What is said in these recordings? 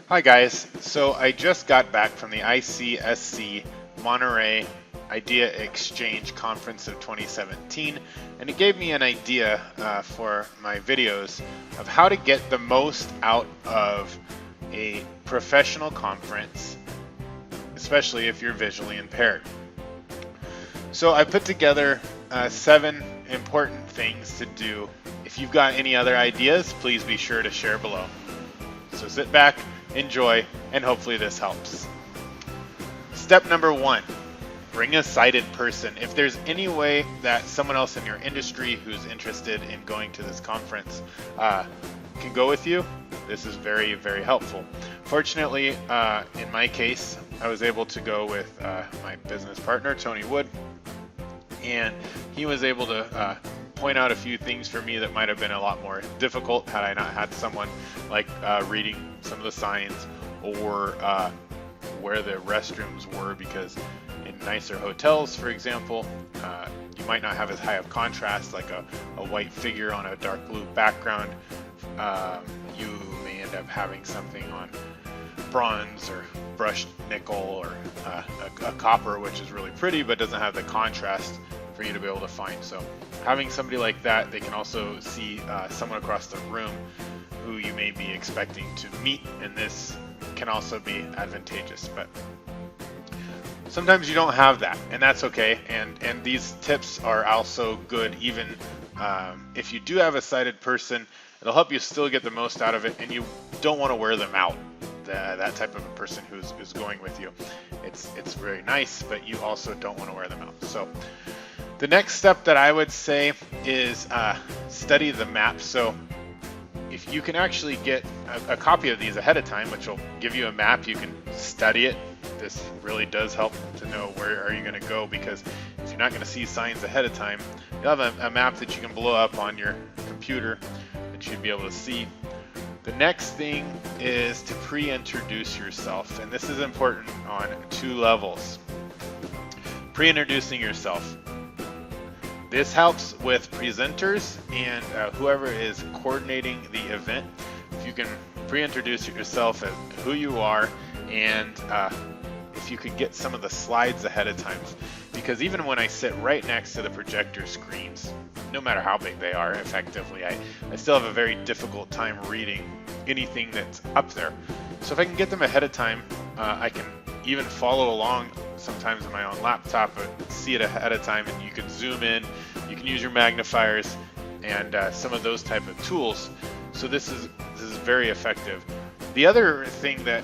Hi guys, so I just got back from the ICSC Monterey Idea Exchange Conference of 2017, and it gave me an idea for my videos of how to get the most out of a professional conference, especially if you're visually impaired. So I put together 7 important things to do. If you've got any other ideas, please be sure to share below. So sit back, enjoy, and hopefully this helps. Step number 1, bring a sighted person. If there's any way that someone else in your industry who's interested in going to this conference can go with you, this is very, very helpful. Fortunately, in my case, I was able to go with my business partner, Tony Wood, and he was able to point out a few things for me that might have been a lot more difficult had I not had someone like reading some of the signs or where the restrooms were, because in nicer hotels, for example, you might not have as high of contrast, like a white figure on a dark blue background. You may end up having something on bronze or brushed nickel or a copper, which is really pretty but doesn't have the contrast for you to be able to find. So having somebody like that, they can also see someone across the room who you may be expecting to meet, and this can also be advantageous. But sometimes you don't have that, and that's okay. And these tips are also good even if you do have a sighted person. It'll help you still get the most out of it, and you don't want to wear them out. That type of a person who's going with you. It's very nice, but you also don't want to wear them out. So the next step that I would say is study the map. So if you can actually get a copy of these ahead of time, which will give you a map, you can study it. This really does help to know where are you going to go, because if you're not going to see signs ahead of time, you'll have a map that you can blow up on your computer that you'd be able to see. The next thing is to pre-introduce yourself, and this is important on 2 levels. Pre-introducing yourself. This helps with presenters and whoever is coordinating the event. If you can pre-introduce yourself as who you are, and if you could get some of the slides ahead of time, because even when I sit right next to the projector screens, no matter how big they are, effectively, I still have a very difficult time reading anything that's up there. So if I can get them ahead of time, I can even follow along sometimes on my own laptop, but see it ahead of time, and you can zoom in, you can use your magnifiers and some of those type of tools. So this is very effective. The other thing that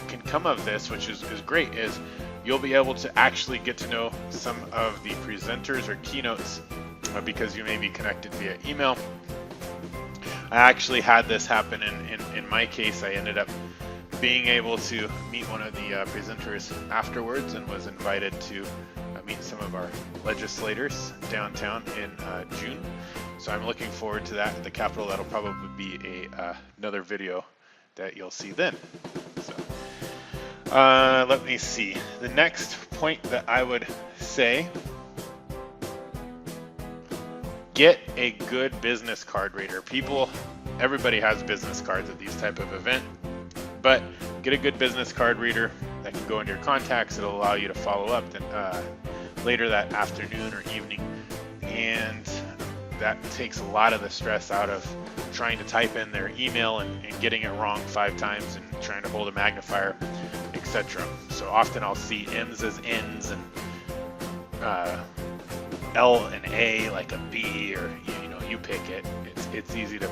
can come of this, which is great, is you'll be able to actually get to know some of the presenters or keynotes because you may be connected via email. I actually had this happen in my case. I ended up being able to meet one of the presenters afterwards, and was invited to meet some of our legislators downtown in June. So I'm looking forward to that at the Capitol. That'll probably be another video that you'll see then. So let me see. The next point that I would say, get a good business card reader. Everybody has business cards at these type of event, but get a good business card reader that can go into your contacts. It'll allow you to follow up later that afternoon or evening, and that takes a lot of the stress out of trying to type in their email and getting it wrong 5 times and trying to hold a magnifier, etc. So often I'll see M's as N's and L and A like a B, or you pick it. It's easy to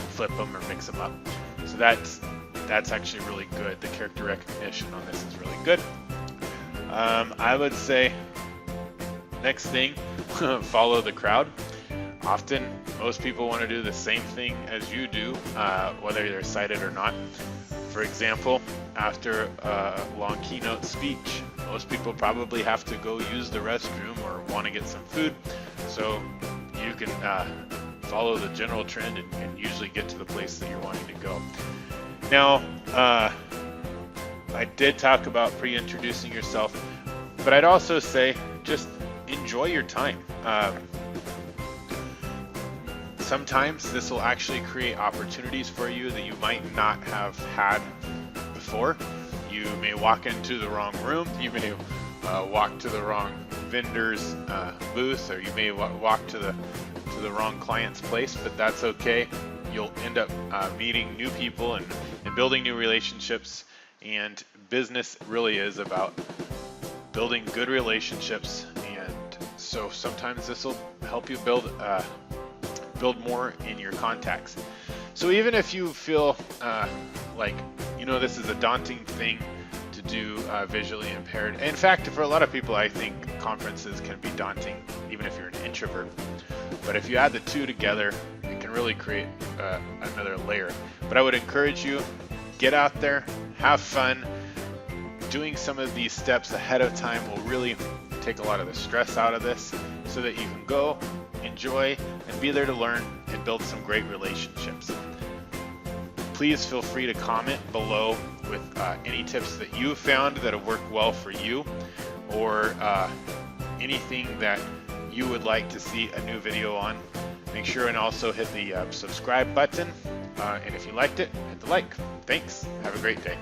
flip them or mix them up. So that's actually really good. The character recognition on this is really good. I would say next thing, follow the crowd. Often most people want to do the same thing as you do, whether they're sighted or not. For example, after a long keynote speech, most people probably have to go use the restroom or want to get some food. So you can follow the general trend and usually get to the place that you're wanting to go. Now, I did talk about pre-introducing yourself, but I'd also say just enjoy your time. Sometimes this will actually create opportunities for you that you might not have had before. You may walk into the wrong room, you may walk to the wrong vendor's booth, or you may walk to the wrong client's place, but that's okay. You'll end up meeting new people and building new relationships, and business really is about building good relationships, and so sometimes this will help you build more in your contacts. So even if you feel like this is a daunting thing to do visually impaired, in fact for a lot of people I think conferences can be daunting even if you're an introvert, but if you add the two together it can really create another layer. But I would encourage you, get out there, have fun. Doing some of these steps ahead of time will really take a lot of the stress out of this, so that you can go, enjoy, and be there to learn and build some great relationships. Please feel free to comment below with any tips that you found that have worked well for you, or anything that you would like to see a new video on. Make sure and also hit the subscribe button, and if you liked it, hit the like. Thanks. Have a great day.